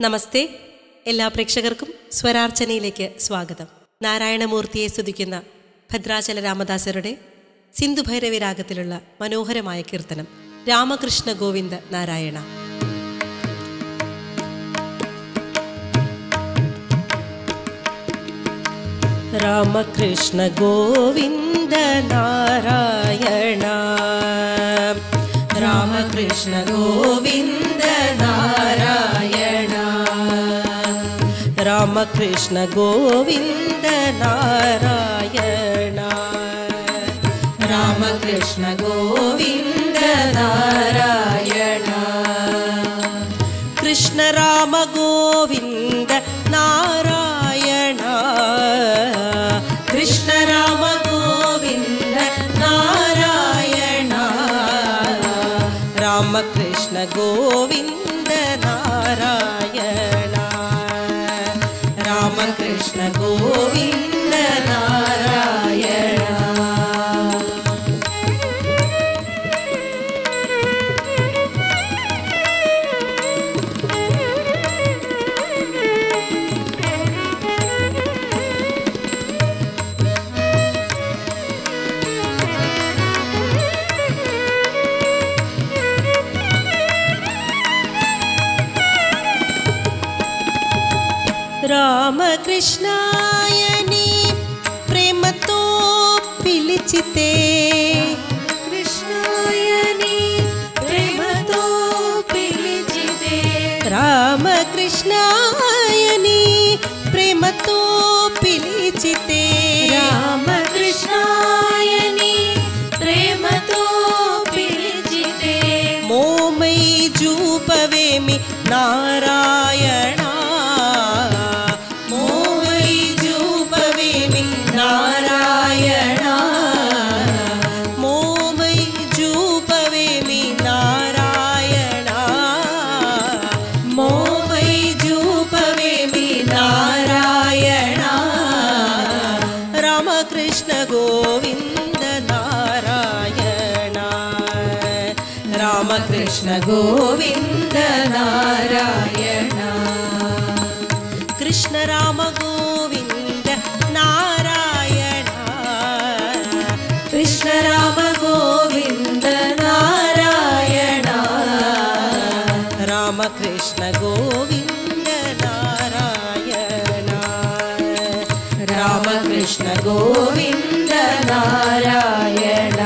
നമസ്തേ. എല്ലാ പ്രേക്ഷകർക്കും സ്വരാർച്ചനയിലേക്ക് സ്വാഗതം. നാരായണമൂർത്തിയെ സ്തുതിക്കുന്ന ഭദ്രാചല രാമദാസരുടെ സിന്ധുഭൈരവി രാഗത്തിലുള്ള മനോഹരമായ കീർത്തനം രാമകൃഷ്ണ ഗോവിന്ദ നാരായണ. രാമകൃഷ്ണ ഗോവിന്ദ നാരായണ, രാമകൃഷ്ണ ഗോവിന്ദ നാരായണ, രാമകൃഷ്ണ ഗോവിന്ദ നാരായണ, രാമകൃഷ്ണ ഗോവിന്ദ നാരായണ, കൃഷ്ണ രാമ ഗോവിന്ദ നാരായണ, കൃഷ്ണ രാമ ഗോവിന്ദ നാരായണ, രാമകൃഷ്ണ ഗോവിന്ദ നാരായണ, രാമകൃഷ്ണ ഗോവിന്ദ നാരായണ. రామకృష్ణాయని ప్రేమతో పిలిచితే, కృష్ణాయని ప్రేమతో పిలిచితే, రామకృష్ణాయని ప్రేమతో పిలిచితే, రామకృష్ణాయని ప్రేమతో పిలిచితే, మోమై చూపవేమి నారాయణ, నారాయణ, మోమై చూపవేమి నారాయణ, మోమై చూపవేమి నారాయణ, రామకృష్ణ గోవింద నారాయణ, రామకృష్ణ గోవింద నారాయణ, కృష్ణ రామ గోవింద నారాయణ, కృష్ణ రామ గోవింద నారాయణ, రామకృష్ణ గోవింద నారాయణ, రామకృష్ణ గోవింద నారాయణ.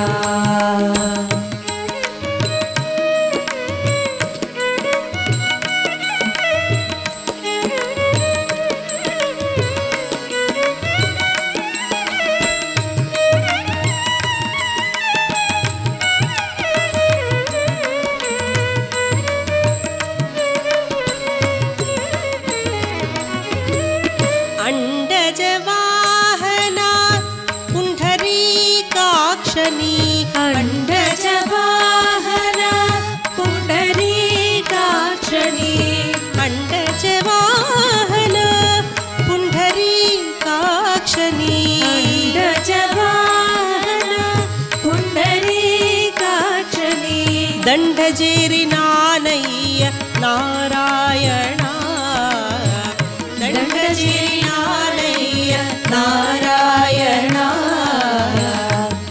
అండజవాహన పుండరీకాక్షని, అండజవాహన పుండరీకాక్షని, అండజవాహన పుండరీకాక్షని, అండజవాహన పుండరీకాక్షని, దండజేరి నానయ్య నారాయణ, దండజేరి నారాయణ,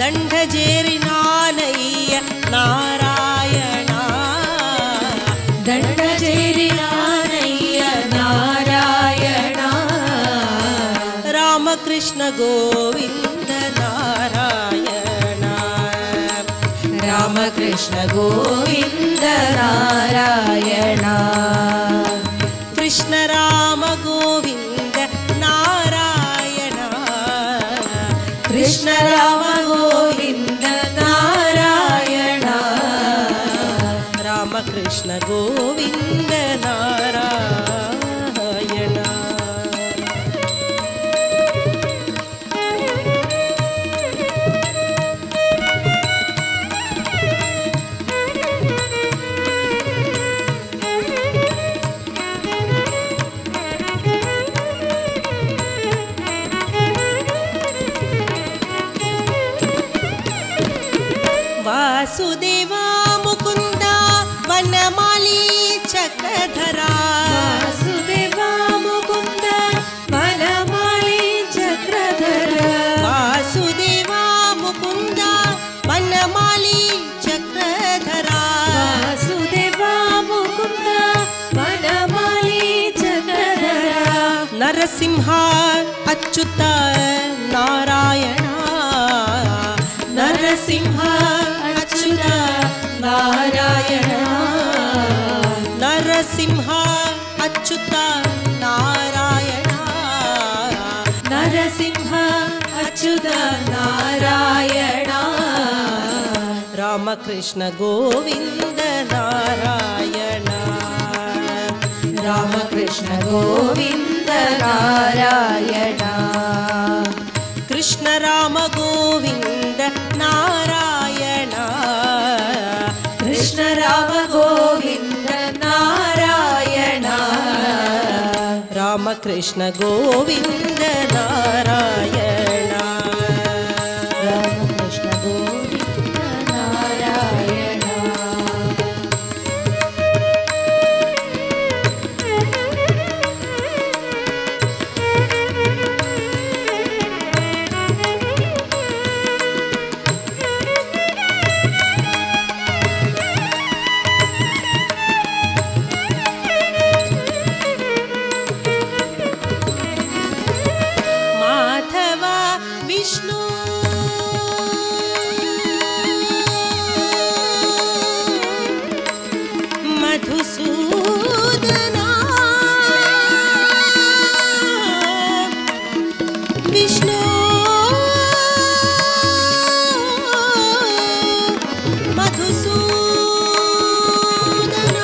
దండజేరి నానయ్య నారాయణ, దండజేరి నానయ్య నారాయణ, రామకృష్ణ గోవింద నారాయణ, రామకృష్ణ గోవింద నారాయణ, కృష్ణ రామ గోవింద నారాయణ, కృష్ణ రామ గోవింద నారాయణ, రామకృష్ణ గోవింద నారాయణ. వాసుదేవా ముకుంద వనమాలి చక్రధరా, వాసుదేవ ಅಚ್ಯುತ ನಾರಾಯಣ ನರಸಿಂಹ ಅಚ್ಯುತ ನಾರಾಯಣ ನರಸಿಂಹ ಅಚ್ಯುತ ನಾರಾಯಣ ನರಸಿಂಹ ಅಚ್ಯುತ ನಾರಾಯಣ ರಾಮಕೃಷ್ಣ ಗೋವಿಂದ ನಾರಾಯಣ ರಾಮಕೃಷ್ಣ ಗೋವಿಂದ ನಾರಾಯಣ ಕೃಷ್ಣ ರಾಮ ಗೋವಿಂದ ನಾರಾಯಣ ಕೃಷ್ಣ ರಾಮ ಗೋವಿಂದ ನಾರಾಯಣ ರಾಮಕೃಷ್ಣ ಗೋವಿಂದ ನಾರಾಯಣ ರಾಮಕೃಷ್ಣ ಗೋವಿಂದ ನಾರಾಯಣ ವಿಷ್ಣು ಮಧುಸೂದನ ವಿಷ್ಣು ಮಧುಸೂದನ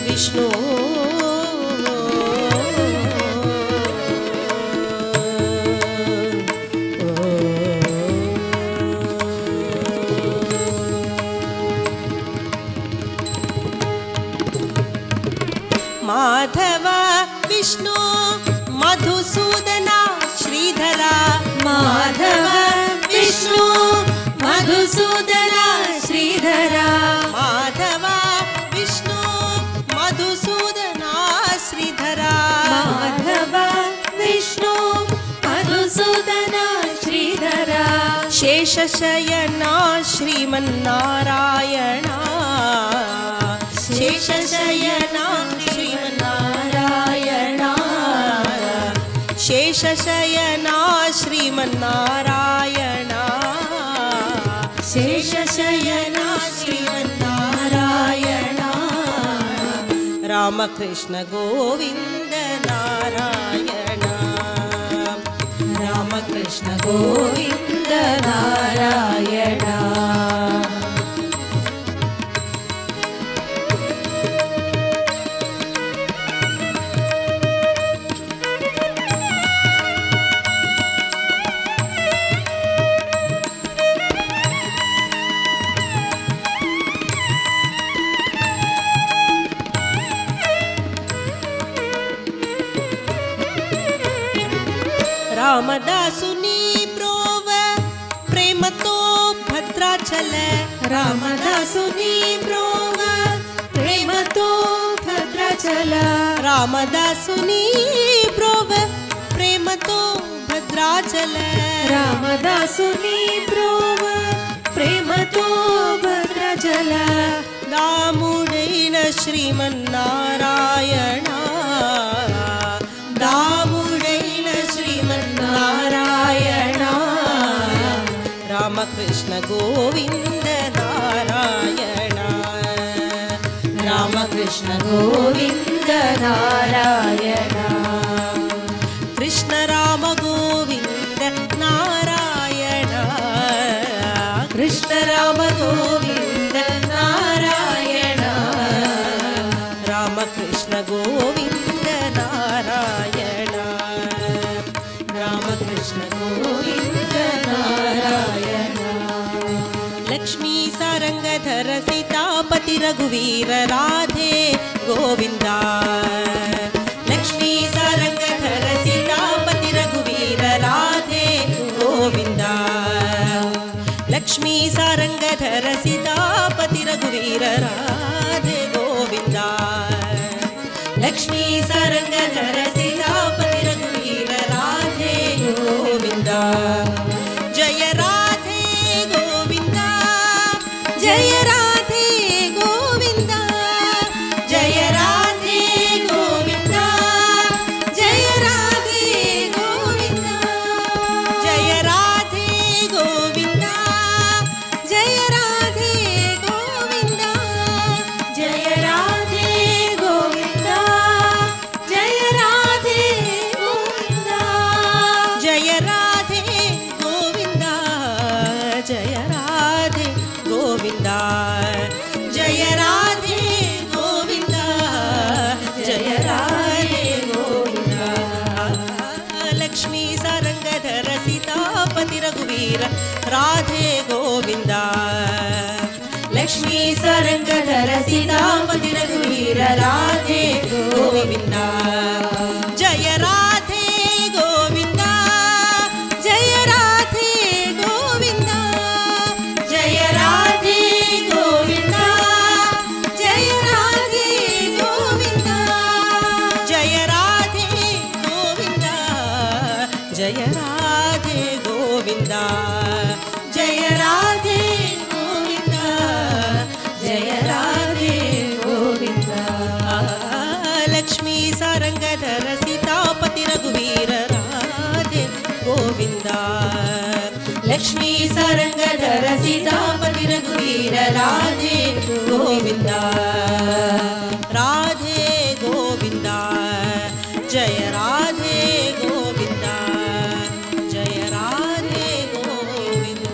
ವಿಷ್ಣು ಮಾಧವ ವಿಷ್ಣು ಮಧುಸೂದನ ಶ್ರೀಧರ ಮಾಧವ ವಿಷ್ಣು ಮಧುಸೂದನ ಶ್ರೀಧರ ಮಾಧವ ವಿಷ್ಣು ಮಧುಸೂದನ ಶ್ರೀಧರ ಮಾಧವ ವಿಷ್ಣು ಮಧುಸೂದನ ಶ್ರೀಧರ ಶೇಷಶಯನ ಶ್ರೀಮನ್ನಾರಾಯಣ ಶೇಷಶಯನ ಶ್ರೀಮನ್ನಾರಾಯಣ ಶೇಷಶಯನ ಶ್ರೀಮನ್ನಾರಾಯಣ ಶೇಷಶಯನ ಶ್ರೀಮನ್ನಾರಾಯಣ ರಾಮಕೃಷ್ಣ ಗೋವಿಂದ ನಾರಾಯಣ ರಾಮಕೃಷ್ಣ ಗೋವಿಂದ ನಾರಾಯಣ ರಾಮದಾಸುನಿ ಬ್ರೋವ ಪ್ರೇಮತೋ ಭದ್ರಾಚಲ ರಾಮದಾಸುನಿ ಬ್ರೋವ ಪ್ರೇಮತೋ ಭದ್ರಾಚಲ ರಾಮದಾಸುನಿ ಬ್ರೋವ ಪ್ರೇಮತೋ ಭದ್ರಾಚಲ ರಾಮದಾಸುನಿ ಬ್ರೋವ ಪ್ರೇಮತೋ ಭದ್ರಾಚಲ ದಾಮುಡೈನ ಶ್ರೀಮನ್ನಾರಾಯಣ ದಾಮುಡೈನ ಶ್ರೀಮನ್ನಾರಾಯಣ ರಾಮಕೃಷ್ಣ ಗೋವಿಂದ ನಾರಾಯಣ ರಾಮಕೃಷ್ಣ ಗೋವಿಂದ ನಾರಾಯಣ ಕೃಷ್ಣ ರಾಮ ಗೋವಿಂದ ನಾರಾಯಣ ಕೃಷ್ಣ ರಾಮ ಗೋವಿಂದ ನಾರಾಯಣ ರಾಮಕೃಷ್ಣ ಗೋವಿಂದ ನಾರಾಯಣ ರಾಮಕೃಷ್ಣ ಗೋವಿಂದ ನಾರಾಯಣ ಲಕ್ಷ್ಮೀ ಸಾರಂಗಧರ ಸೀತಾಪತಿ ರಘುವೀರ ರಾಧೆ ಗೋವಿಂದ ಲಕ್ಷ್ಮೀ ಸಾರಂಗಧರ ಸೀತಾಪತಿ ರಘುವೀರ ರಾಧೆ ಗೋವಿಂದ ಲಕ್ಷ್ಮೀ ಸಾರಂಗಧರ ಸೀತಾಪತಿ ರಘುವೀರ ರಾಧೆ ಗೋವಿಂದ ಲಕ್ಷ್ಮೀ ಸಾರಂಗಧರ ಸೀತಾಪತಿ ರಘುವೀರ ರಾಧೆ ಗೋವಿಂದ ಜಯ ರಾಧೆ ಗೋವಿಂದ ಜಯ ರಾಧೆ ಗೋವಿಂದ ಜಯ ರಾಧೆ ಗೋವಿಂದ ಜಯ ರಾಧೆ ಲಕ್ಷ್ಮೀ ಸಾರಂಗಧರ ಸೀತಾಪತಿ ರಘುವೀರ ರಾಧೆ ಗೋವಿಂದ ಲಕ್ಷ್ಮೀ ಸಾರಂಗಧರ ಸೀತಾಪತಿ ರಘುವೀರ ರಾಧೆ ಗೋವಿಂದ ಜಯ ರಾಧೆ ಗೋವಿಂದ ಜಯ ರಾಧೆ ಗೋವಿಂದ ಜಯ ರಾಧೆ ಗೋವಿಂದ ಜಯ ರಾಧೆ ಗೋವಿಂದ ಜಯ ರಾಧೆ ಗೋವಿಂದ ಜಯ ರಾಧೆ ಗೋವಿಂದ ಜಯ ರಾಧೆ ಗೋವಿಂದ ಜಯ ರಾಧೆ ಗೋವಿಂದ ಲಕ್ಷ್ಮೀ ಸಾರಂಗಧರ ಸೀತಾಪತಿ ರಘುವೀರ ರಾಧೆ ಗೋವಿಂದ ಲಕ್ಷ್ಮೀ ಸಾರಂಗಧರ ಸೀತಾಪತಿ ರಘುವೀರ ರಾಧೆ ಗೋವಿಂದ ರಾಧೆ ಗೋವಿಂದ ಜಯ ರಾಧೆ ಗೋವಿಂದ ಜಯ ರಾಧೆ ಗೋವಿಂದ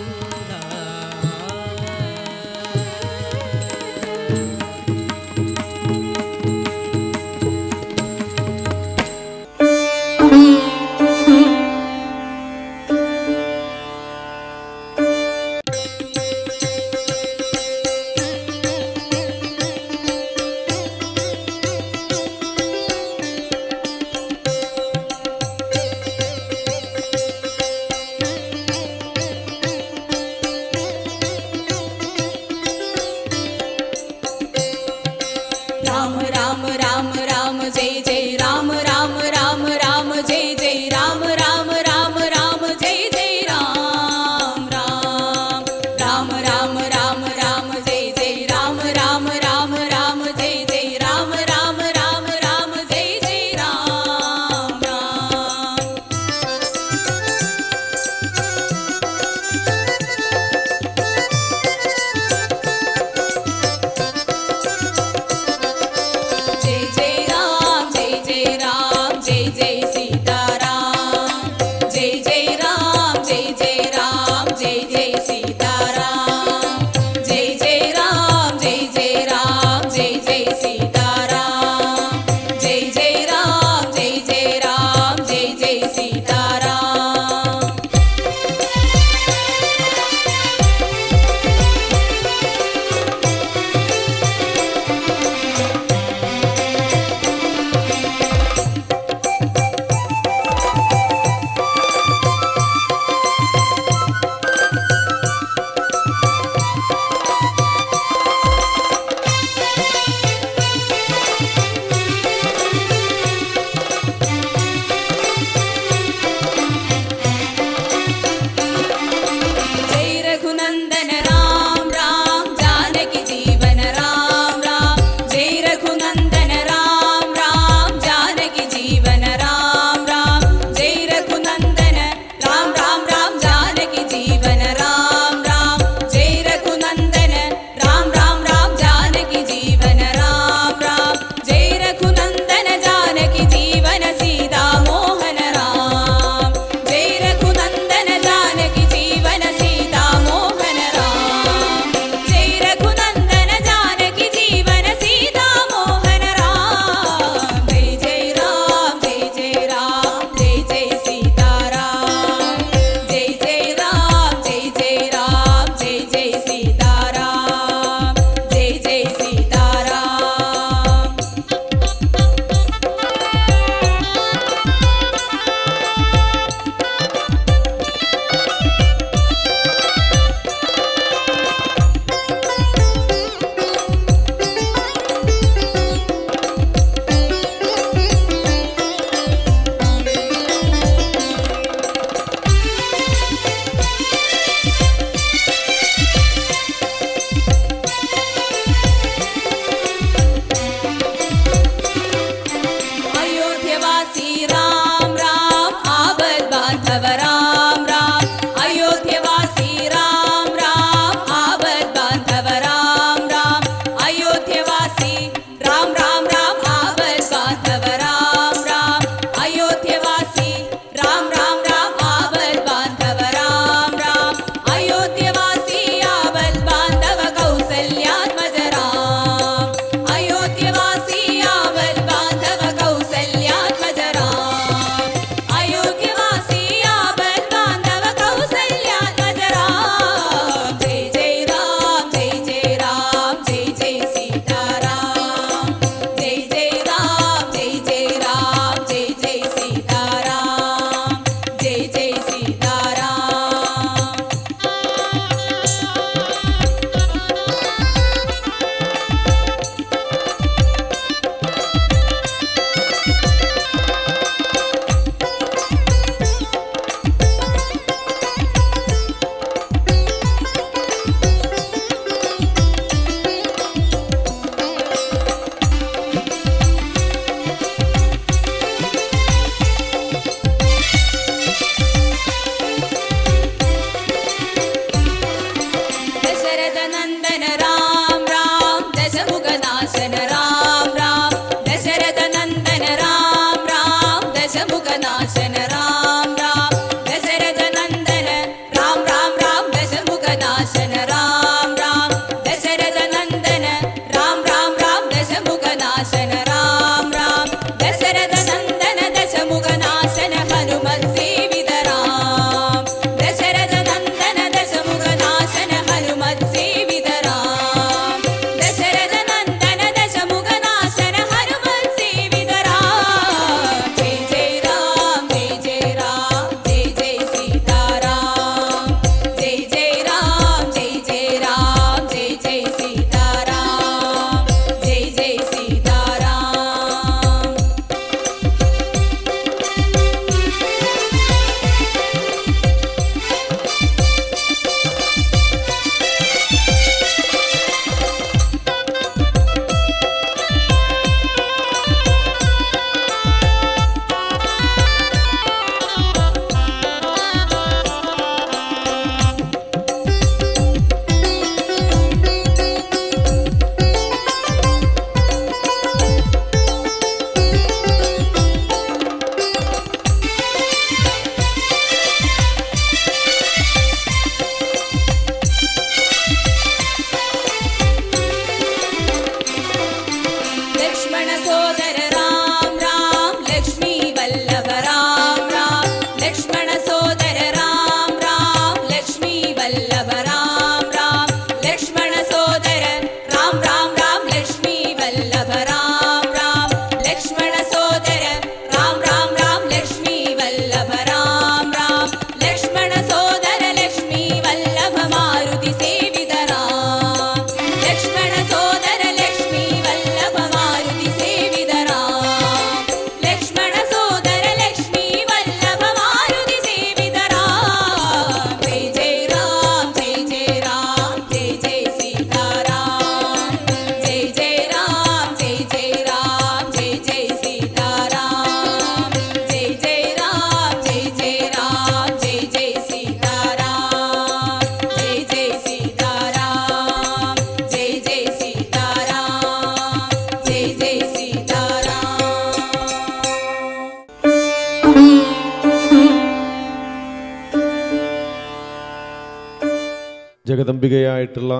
ജഗദംബികയായിട്ടുള്ള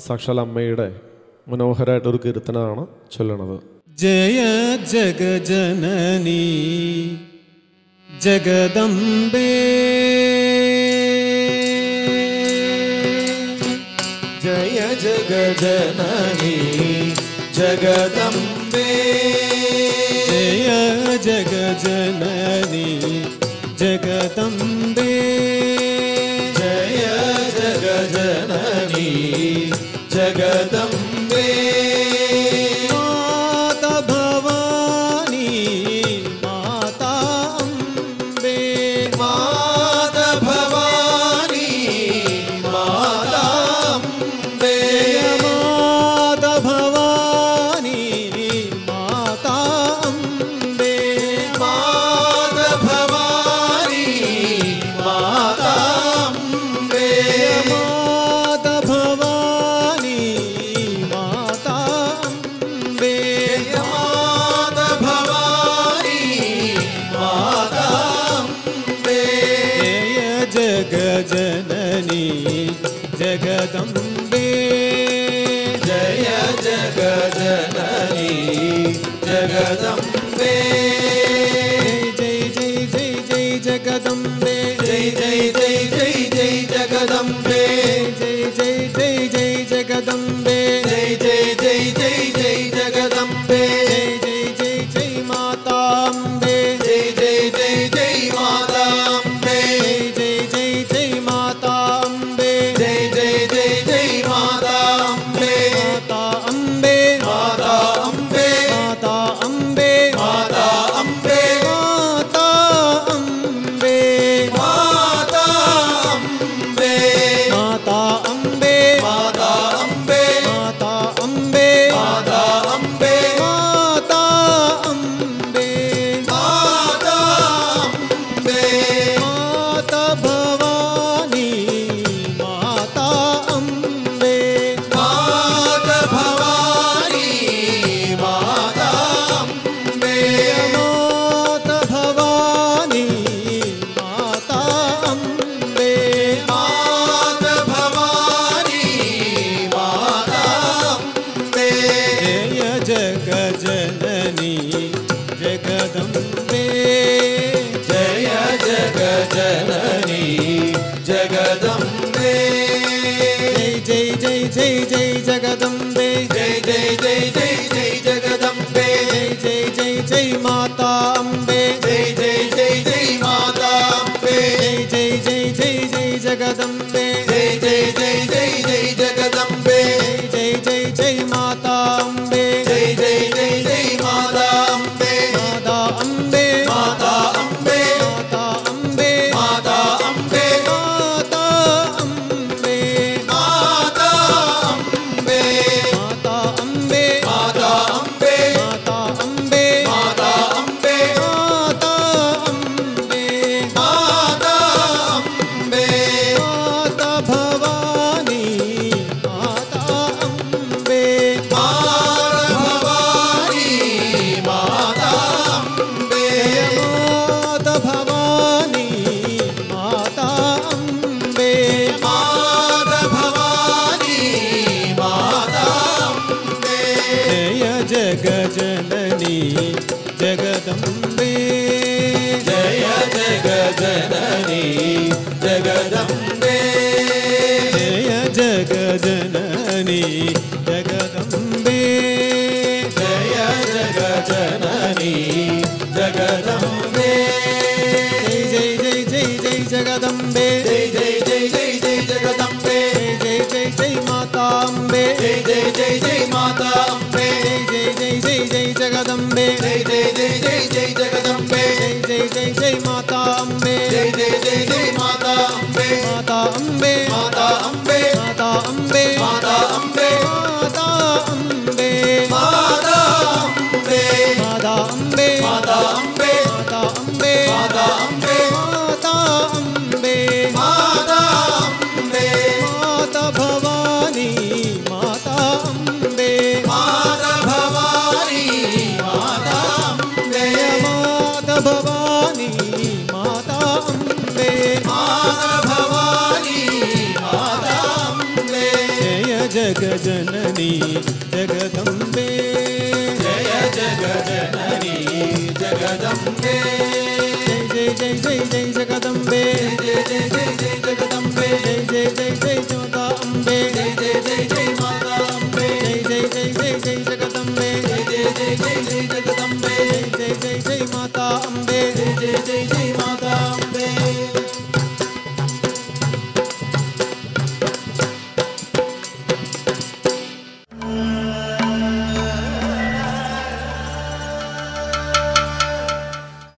സാക്ഷാൽ അമ്മയുടെ മനോഹരമായിട്ടൊരു കീർത്തനമാണ് ചൊല്ലണത്. ജയ ജഗജനനി ജഗദംബേ, ജയ ജഗജനനി ജഗദംബേ, ജയ ജഗജനനി ജഗദംബേ, ജയ ജഗജനനി ജഗദംബേ, മാതാ ഭവാനി മാതാ അംബേ, മാതാ ഭവാനി മാതാ അംബേ, മാതാ ഭവാനി മാതാ അംബേ, മാതാ ഭവാനി മാതാ അംബേ, മാതാ ഭവാനി മാതാ അംബേ, മാതാ ഭവാനി മാതാ അംബേ, ജയ ജഗജനനി ജഗദംബേ, ജയ ജഗജനനി ജഗദംബേ, ജയ ജയ ജയ ജയ ജഗദംബേ, ജയ ജയ ജയ ജയ ജയ ജഗദംബേ, ജയ ജയ ജയ ജയ ജഗദംബേ, ജയ ജയ ജയ ജയ ജയ ജഗദംബേ, ജയ ജയ ജയ മാതാംബേ, ജയ ജയ ജയ ജയ മാതാംബേ, ജയ ജയ ജയ മാതാംബേ, ജയ ജയ ജയ ജയ മാതാംബേ, മാതാ അംബേ, മാതാ അംബേ, മാതാ അംബേ, മാതാ അംബേ, മാതാ അംബേ, മാതാ അംബേ, മാതാ അംബേ, മാതാ അംബേ, മാതാ അംബേ, മാതാ അംബേ, മാതാ അംബേ, മാതാ അംബേ, മാതാ ഭവാനി മാതാ അംബേ, മാതാ ഭവാനി മാതാ അംബേ, മാതാ ഭവാനി മാതാ അംബേ, മാതാ ഭവാനി മാതാ അംബേ, ജയ ജഗജനനി ജഗദംബേ, ജയ ജഗജനനി ജഗദംബേ, ജയ ജയ ജയ ജയ ജഗദംബേ, ജയ ജയ ജയ ജയ ജയ ജഗദംബേ, ജയ ജയ ജയ മാതാ അംബേ, ജയ ജയ ജയ ജയ മാതാ അംബേ, ജയ ജയ ജയ ജയ ജഗദംബേ, ജയ ജയ ജയ ജയ ജയ ജഗദംബേ, ജയ ജയ ജയ മാതാ അംബേ, ജയ ജയ ജയ ജയ മാതാ അംബേ, മാതാ അംബേ, മാതാ അംബേ, മാതാ അംബേ, മാതാ അംബേ, മാതാ അംബേ, മാതാ അംബേ, മാതാ അംബേ, മാതാ അംബേ, മാതാ അംബേ, മാതാ അംബേ, മാതാ അംബേ, മാതാ അംബേ, മാതാ ഭവാനി മാതാ അംബേ, മാതാ ഭവാനി മാതാ അംബേ, മാതാ ഭവാനി മാതാ അംബേ, മാതാ ഭവാനി മാതാ അംബേ, ജയ ജഗജനനി ജഗദംബേ, ജയ ജഗജനനി ജഗദംബേ, ജയ ജഗജനനി ജഗദംബേ, ജയ ജഗജനനി ജഗദംബേ, ജയ ജയ ജയ ജയ ജയ ജഗദംബേ,